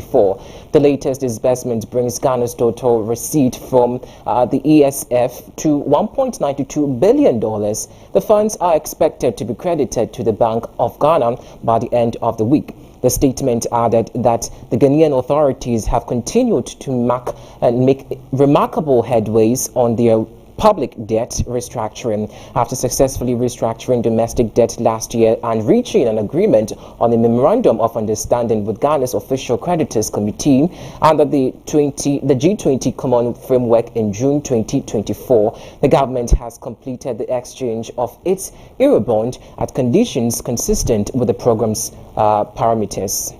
2024. The latest disbursement brings Ghana's total receipt from the ESF to $1.92 billion. The funds are expected to be credited to the Bank of Ghana by the end of the week. The statement added that the Ghanaian authorities have continued to make remarkable headways on their public debt restructuring after successfully restructuring domestic debt last year and reaching an agreement on a memorandum of understanding with Ghana's official creditors committee under the G20 Common Framework in June 2024. The government has completed the exchange of its Eurobond at conditions consistent with the program's parameters.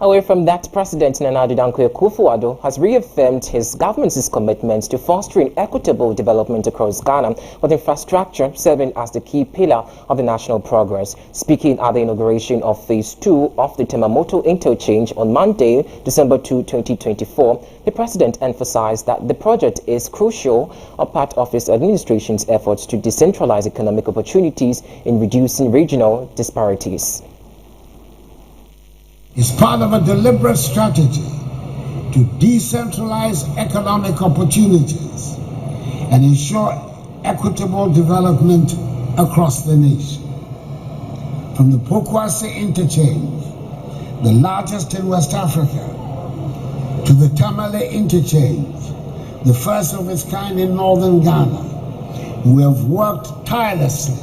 Away from that, President Nana Addo Dankwa Akufo-Addo has reaffirmed his government's commitment to fostering equitable development across Ghana, with infrastructure serving as the key pillar of the national progress. Speaking at the inauguration of Phase 2 of the Temamoto Interchange on Monday, December 2, 2024, the President emphasized that the project is crucial, a part of his administration's efforts to decentralize economic opportunities in reducing regional disparities. Is part of a deliberate strategy to decentralize economic opportunities and ensure equitable development across the nation. From the Pokwase Interchange, the largest in West Africa, to the Tamale Interchange, the first of its kind in northern Ghana, we have worked tirelessly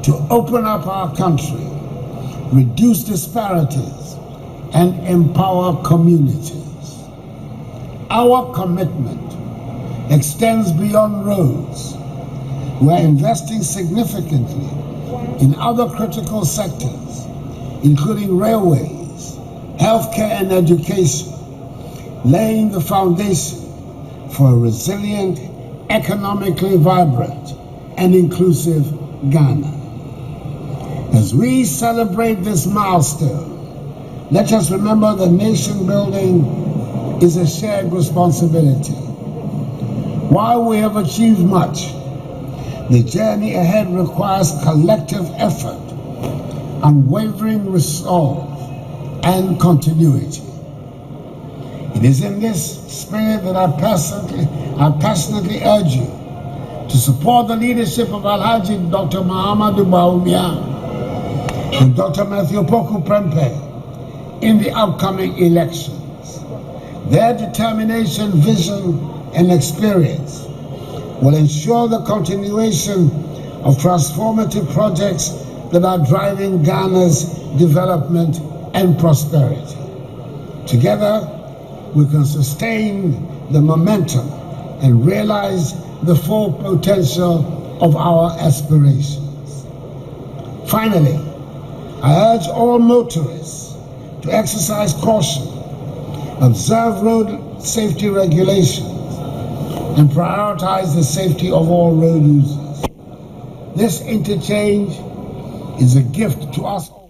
to open up our country, reduce disparities, and empower communities. Our commitment extends beyond roads. We're investing significantly in other critical sectors, including railways, healthcare, and education, laying the foundation for a resilient, economically vibrant, and inclusive Ghana. As we celebrate this milestone, let us remember that nation building is a shared responsibility. While we have achieved much, the journey ahead requires collective effort, unwavering resolve, and continuity. It is in this spirit that I passionately urge you to support the leadership of Alhaji Dr. Mahamudu Bawumia and Dr. Matthew Poku Prempeh in the upcoming elections. Their determination, vision, and experience will ensure the continuation of transformative projects that are driving Ghana's development and prosperity. Together, we can sustain the momentum and realize the full potential of our aspirations. Finally, I urge all motorists to exercise caution, observe road safety regulations, and prioritize the safety of all road users. This interchange is a gift to us all.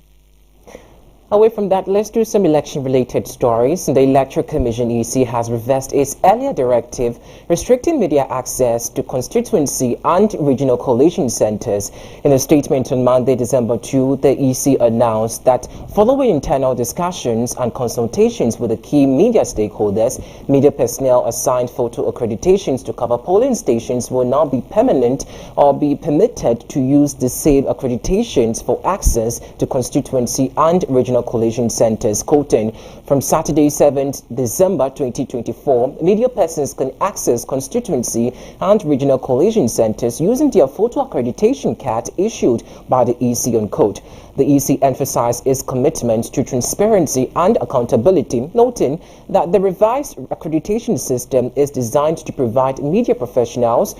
Away from that, let's do some election-related stories. The Electoral Commission (EC) has reversed its earlier directive restricting media access to constituency and regional coalition centers. In a statement on Monday, December 2, the EC announced that following internal discussions and consultations with the key media stakeholders, media personnel assigned photo accreditations to cover polling stations will now be permanent or be permitted to use the same accreditations for access to constituency and regional coalition centers. Quoting, from Saturday 7th December 2024, media persons can access constituency and regional coalition centers using their photo accreditation card issued by the EC on code. The EC emphasized its commitment to transparency and accountability, noting that the revised accreditation system is designed to provide media professionals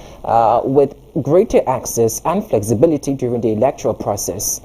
with greater access and flexibility during the electoral process.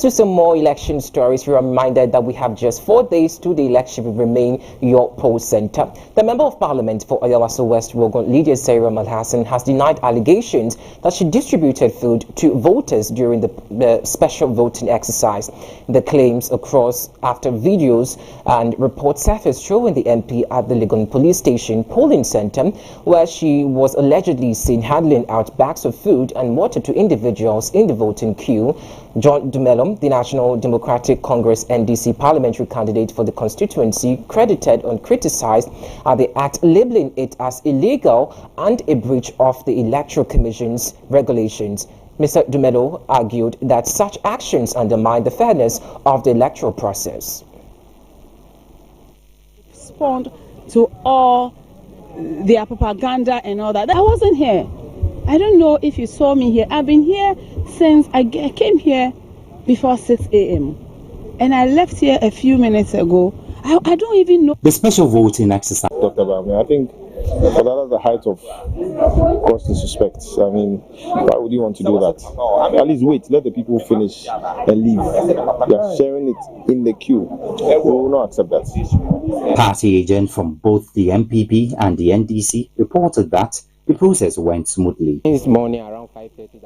Let's do some more election stories. We are reminded that we have just 4 days to the election will remain your poll center. The Member of Parliament for Ayawaso West Wuogon, Lydia Sarah Malhassan, has denied allegations that she distributed food to voters during the special voting exercise. The claims across after videos and reports surfaced showing the MP at the Legon Police Station polling center, where she was allegedly seen handing out bags of food and water to individuals in the voting queue. John Dumelo, the National Democratic Congress NDC parliamentary candidate for the constituency, credited and criticized the act, labeling it as illegal and a breach of the Electoral Commission's regulations. Mr. Dumelo argued that such actions undermine the fairness of the electoral process. Respond to all their propaganda and all that. I wasn't here. I don't know if you saw me here. I've been here since I came here before 6 a.m. and I left here a few minutes ago. I don't even know. The special voting exercise. Dr. Bami, I think for that is the height of gross disrespect. I mean, why would you want to do that? At least wait, let the people finish and leave. You are sharing it in the queue. We will not accept that. Party agent from both the MPP and the NDC reported that the process went smoothly. This morning around 5:30.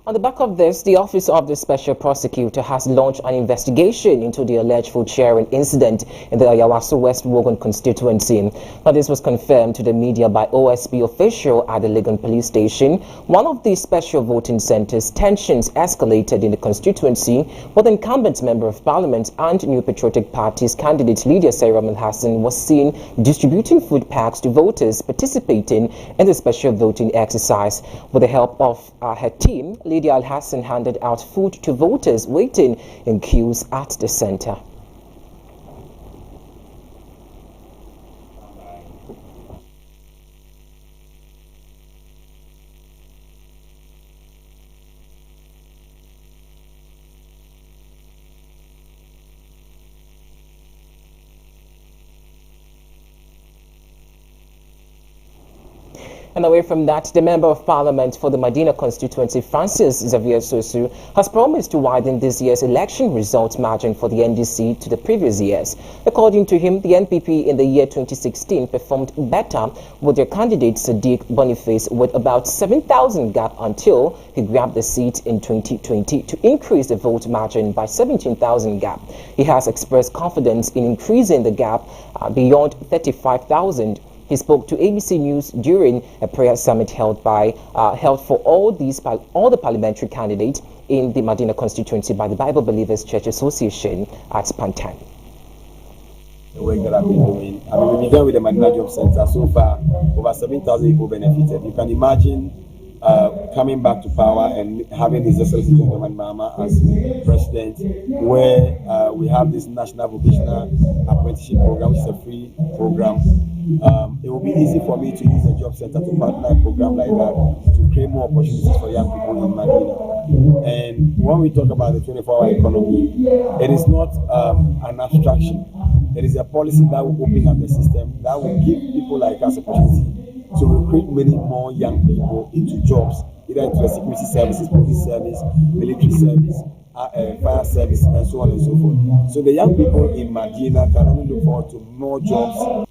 On the back of this, the Office of the Special Prosecutor has launched an investigation into the alleged food sharing incident in the Ayawaso West Wuogon constituency. Now, this was confirmed to the media by OSP official at the Legon Police Station. One of the special voting centers, tensions escalated in the constituency, where the incumbent Member of Parliament and New Patriotic Party's candidate Lydia Sarah Malhassan was seen distributing food packs to voters participating in the special voting exercise. With the help of her team, Lydia Al-Hassan handed out food to voters waiting in queues at the center. And away from that, the Member of Parliament for the Madina constituency, Francis Xavier Sosu, has promised to widen this year's election results margin for the NDC to the previous years. According to him, the NPP in the year 2016 performed better with their candidate Sadiq Boniface with about 7,000 gap until he grabbed the seat in 2020 to increase the vote margin by 17,000 gap. He has expressed confidence in increasing the gap beyond 35,000. He spoke to ABC News during a prayer summit held for all the parliamentary candidates in the Madina constituency by the Bible Believers Church Association at Pantan. The work that I've been doing. I mean, we began with the Madina Job Center. So far, over 7,000 people benefited. You can imagine coming back to power and having His Excellency John Dramani Mahama as president, where we have this National Vocational Apprenticeship Program, which is a free program. It will be easy for me to use a job center to partner a program like that to create more opportunities for young people in Madina. And when we talk about the 24-hour economy, it is not an abstraction. It is a policy that will open up the system, that will give people like us opportunity to recruit many more young people into jobs, either into the security services, police service, military service, fire service, and so on and so forth. So the young people in Madina can only look forward to more jobs.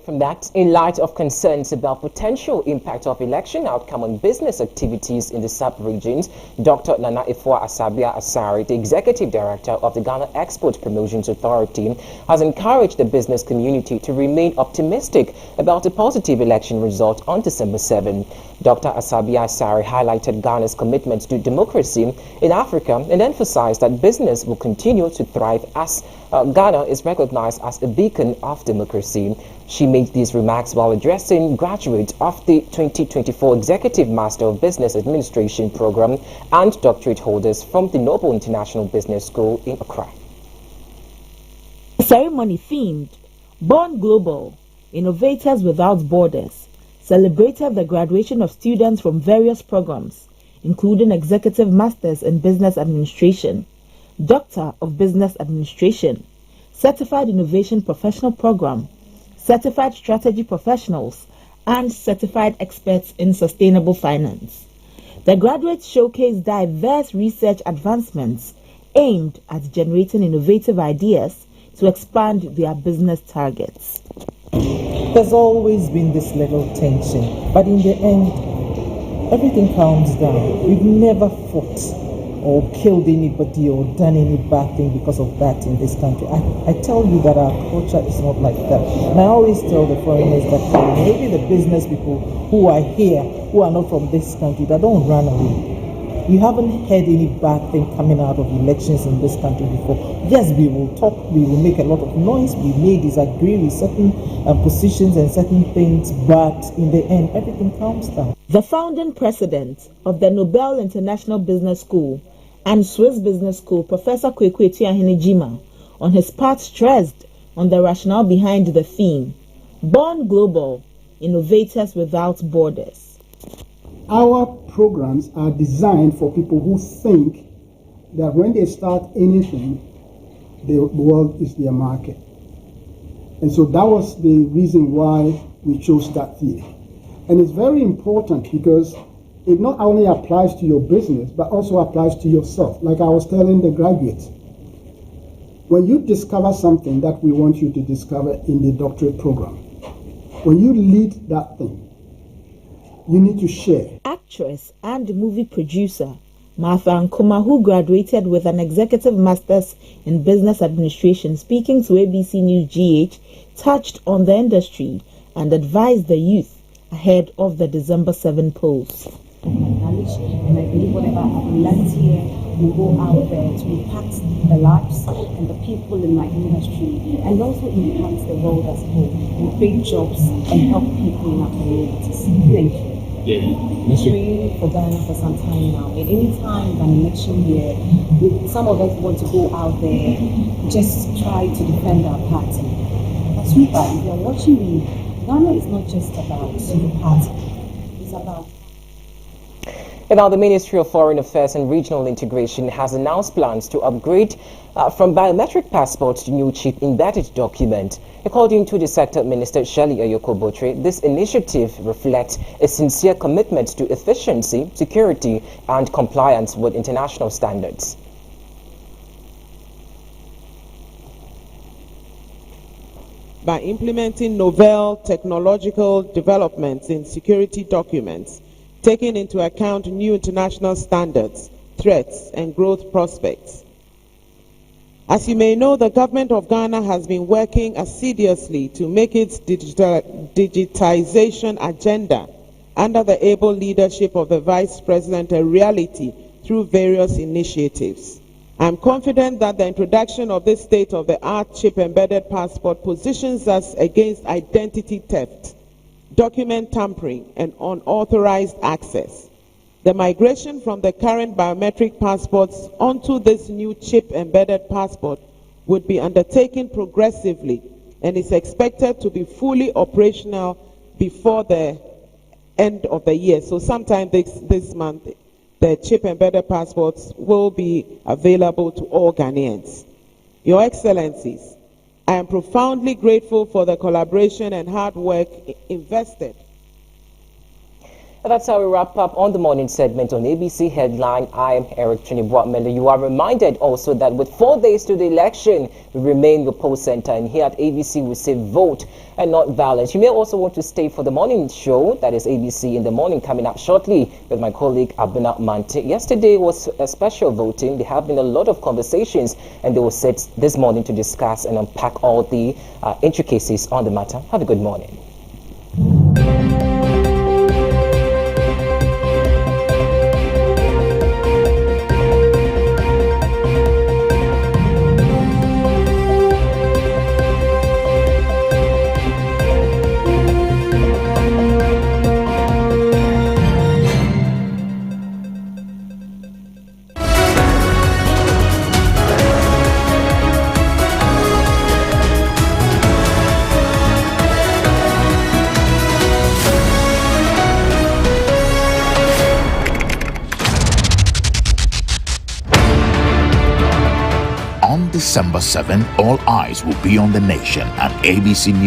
From that, in light of concerns about potential impact of election outcome on business activities in the sub-regions, Dr. Nana Efua Asabia Asari, the Executive Director of the Ghana Export Promotions Authority, has encouraged the business community to remain optimistic about a positive election result on December 7. Dr. Asabia Asari highlighted Ghana's commitment to democracy in Africa and emphasized that business will continue to thrive as Ghana is recognized as a beacon of democracy. She made these remarks while addressing graduates of the 2024 Executive Master of Business Administration program and doctorate holders from the Noble International Business School in Accra. The ceremony themed Born Global, Innovators Without Borders celebrated the graduation of students from various programs, including Executive Masters in Business Administration, Doctor of Business Administration, Certified Innovation Professional Program, Certified Strategy Professionals, and Certified Experts in Sustainable Finance. The graduates showcased diverse research advancements aimed at generating innovative ideas to expand their business targets. There's always been this little tension, but in the end, everything calms down. We've never fought or killed anybody or done any bad thing because of that in this country. I tell you that our culture is not like that. And I always tell the foreigners that maybe the business people who are here, who are not from this country, that don't run away. You haven't heard any bad thing coming out of elections in this country before. Yes, we will talk, we will make a lot of noise, we may disagree with certain positions and certain things, but in the end, everything calms down. The founding president of the Nobel International Business School and Swiss Business School, Professor Kwekwe Tuahene-Gyimah, on his part stressed on the rationale behind the theme, Born Global, Innovators Without Borders. Our programs are designed for people who think that when they start anything, the world is their market. And so that was the reason why we chose that theme. And it's very important because it not only applies to your business, but also applies to yourself. Like I was telling the graduates, when you discover something that we want you to discover in the doctorate program, when you lead that thing, you need to share. Actress and movie producer Martha Nkuma, who graduated with an executive master's in business administration, speaking to ABC News GH, touched on the industry and advised the youth ahead of the December 7 polls. Knowledge, and I believe whatever I've learned here will go out there to impact the lives and the people in my industry, and also impact the world as a whole, and create jobs and help people in our communities. Thank you. It's been for Ghana for some time now, and any time an election year, some of us want to go out there just try to defend our party. But sweetheart, if you're watching me, Ghana is not just about your party, it's about. And now the Ministry of Foreign Affairs and Regional Integration has announced plans to upgrade from biometric passports to new chip embedded document. According to the Sector Minister Shirley Ayorkor-Botire, this initiative reflects a sincere commitment to efficiency, security and compliance with international standards. By implementing novel technological developments in security documents, taking into account new international standards, threats, and growth prospects. As you may know, the government of Ghana has been working assiduously to make its digitization agenda under the able leadership of the Vice President a reality through various initiatives. I'm confident that the introduction of this state-of-the-art chip-embedded passport positions us against identity theft, document tampering, and unauthorized access. The migration from the current biometric passports onto this new chip-embedded passport would be undertaken progressively and is expected to be fully operational before the end of the year. So sometime this month, the chip-embedded passports will be available to all Ghanaians. Your Excellencies, I am profoundly grateful for the collaboration and hard work invested. And that's how we wrap up on the morning segment on ABC Headline. I am Eric Trinibwamelo. You are reminded also that with 4 days to the election, we remain your poll center. And here at ABC, we say vote and not violence. You may also want to stay for the morning show, that is ABC in the Morning, coming up shortly with my colleague Abena Mante. Yesterday was a special voting. There have been a lot of conversations, and they will sit this morning to discuss and unpack all the intricacies on the matter. Have a good morning. On December 7, all eyes will be on the nation and ABC News.